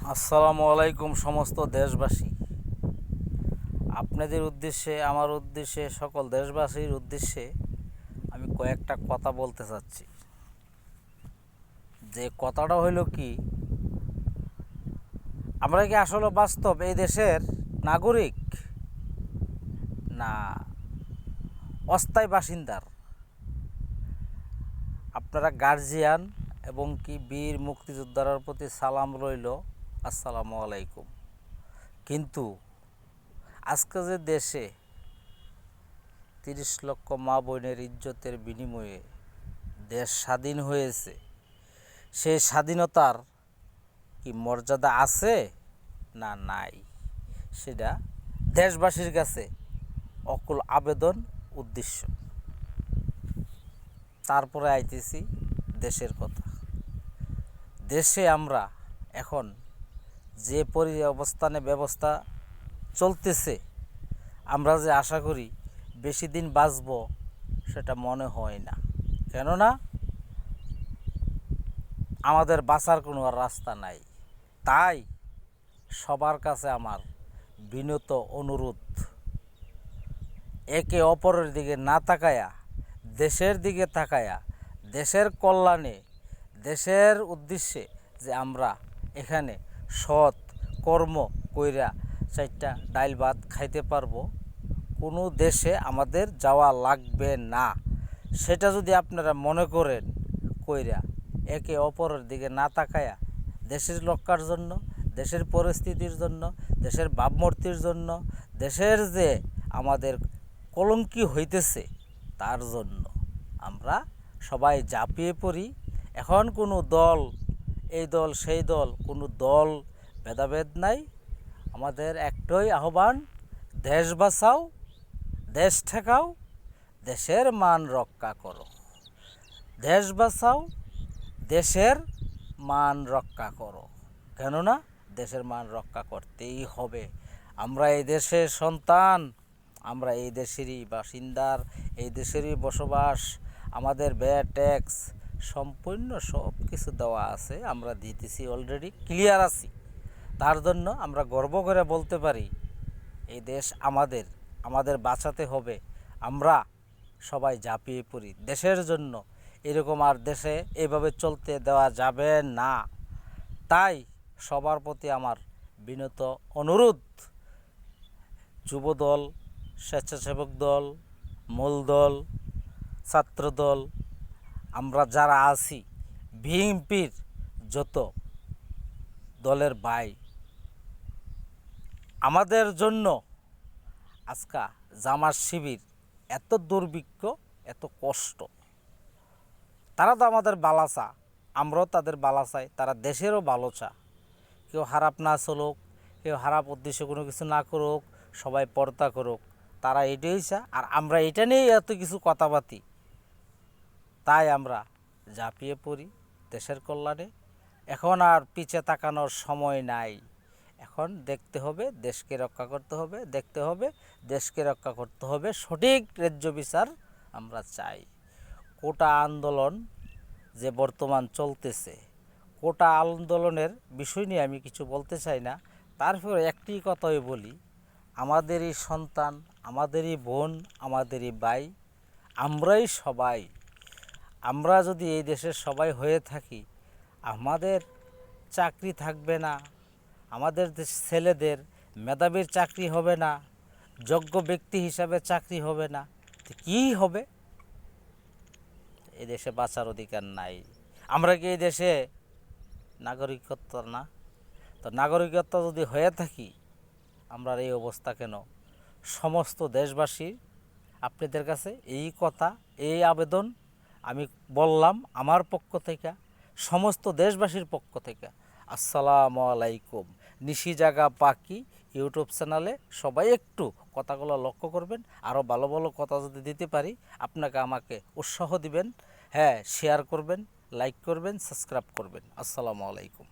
আসসালামু আলাইকুম সমস্ত দেশবাসী। আপনাদের উদ্দেশ্যে, আমার উদ্দেশ্যে, সকল দেশবাসীর উদ্দেশ্যে আমি কয়েকটা কথা বলতে চাচ্ছি। যে কথাটা হইল কি, আমরা কি আসলে বাস্তব এই দেশের নাগরিক, না অস্থায়ী বাসিন্দার? আপনারা গার্জিয়ান এবং কি বীর মুক্তিযোদ্ধার প্রতি সালাম রইল, আসসালামু আলাইকুম। কিন্তু আজকে যে দেশে 30 লক্ষ মা বোনের ইজ্জতের বিনিময়ে দেশ স্বাধীন হয়েছে, সেই স্বাধীনতার কি মর্যাদা আছে না নাই, সেটা দেশবাসীর কাছে অকুল আবেদন উদ্দেশ্য। তারপরে আইতেছি দেশের কথা। দেশে আমরা এখন যে অবস্থানে ব্যবস্থা চলতেছে, আমরা যে আশা করি বেশি দিন বাঁচব, সেটা মনে হয় না। কেননা আমাদের বাঁচার কোনো আর রাস্তা নাই। তাই সবার কাছে আমার বিনত অনুরোধ, একে অপরের দিকে না তাকায়া দেশের দিকে তাকায়া দেশের কল্যাণে, দেশের উদ্দেশ্যে যে আমরা এখানে সৎ কর্ম কইরা 4টা ডাইল ভাত খাইতে পারবো, কোনো দেশে আমাদের যাওয়া লাগবে না। সেটা যদি আপনারা মনে করেন কইরা একে অপরের দিকে না তাকায়া দেশের রক্ষার জন্য, দেশের পরিস্থিতির জন্য, দেশের ভাবমূর্তির জন্য, দেশের যে আমাদের কলঙ্কি হইতেছে তার জন্য আমরা সবাই ঝাঁপিয়ে পড়ি। এখন কোনো দল, এই দল সেই দল, কোনো দল ভেদাভেদ নাই। আমাদের একটাই আহ্বান, দেশ বাঁচাও, দেশ ঠেকাও, দেশের মান রক্ষা করো। দেশ বাঁচাও, দেশের মান রক্ষা করো। কেননা দেশের মান রক্ষা করতেই হবে। আমরা এই দেশের সন্তান, আমরা এই দেশেরই বাসিন্দার, এই দেশেরই বসবাস। আমাদের ব্যয় ট্যাক্স সম্পূর্ণ সব কিছু দেওয়া আছে, আমরা দিতেছি, অলরেডি ক্লিয়ার আছি। তার জন্য আমরা গর্ব করে বলতে পারি এই দেশ আমাদের, আমাদের বাঁচাতে হবে। আমরা সবাই ঝাঁপিয়ে পড়ি দেশের জন্য। এরকম আর দেশে এইভাবে চলতে দেওয়া যাবে না। তাই সবার প্রতি আমার বিনত অনুরোধ, যুবদল, স্বেচ্ছাসেবক দল, মূল দল, ছাত্রদল, আমরা যারা আছি, বিএনপির যত দলের ভাই, আমাদের জন্য আজকা জামাত শিবির এত দুর্ভিক্ষ, এত কষ্ট। তারা তো আমাদের ভালো চা, আমরাও তাদের ভালো চাই, তারা দেশেরও ভালো চা। কেউ খারাপ না চলুক, কেউ খারাপ উদ্দেশ্যে কোনো কিছু না করুক, সবাই পর্দা করুক, তারা এটাই চা। আর আমরা এটা নিয়েই এত কিছু কথাবার্তি। তাই আমরা ঝাঁপিয়ে পড়ি দেশের কল্যাণে। এখন আর পিছে তাকানোর সময় নাই। এখন দেখতে হবে, দেশকে রক্ষা করতে হবে, দেখতে হবে, দেশকে রক্ষা করতে হবে। সঠিক ন্যায্য বিচার আমরা চাই। কোটা আন্দোলন যে বর্তমান চলতেছে, কোটা আন্দোলনের বিষয় নিয়ে আমি কিছু বলতে চাই না। তারপর একটি কথাই বলি, আমাদেরই সন্তান, আমাদেরই বোন, আমাদেরই ভাই, আমরাই সবাই। আমরা যদি এই দেশের সবাই হয়ে থাকি, আমাদের চাকরি থাকবে না, আমাদের ছেলেদের মেধাবীর চাকরি হবে না, যোগ্য ব্যক্তি হিসাবে চাকরি হবে না, তো কী হবে? এই দেশে বাঁচার অধিকার নাই। আমরা কি এই দেশে নাগরিকত্ব না? তো নাগরিকত্ব যদি হয়ে থাকি, আমরা এই অবস্থা কেন? সমস্ত দেশবাসী আপনাদের কাছে এই কথা, এই আবেদন আমি বললাম আমার পক্ষ থেকে, সমস্ত দেশবাসীর পক্ষ থেকে। আসসালামু আলাইকুম। নিশি জাগা পাখি ইউটিউব চ্যানেলে সবাই একটু কথাগুলো লক্ষ্য করবেন। আরও ভালো ভালো কথা যদি দিতে পারি, আপনাকে আমাকে উৎসাহ দিবেন। হ্যাঁ, শেয়ার করবেন, লাইক করবেন, সাবস্ক্রাইব করবেন। আসসালামু আলাইকুম।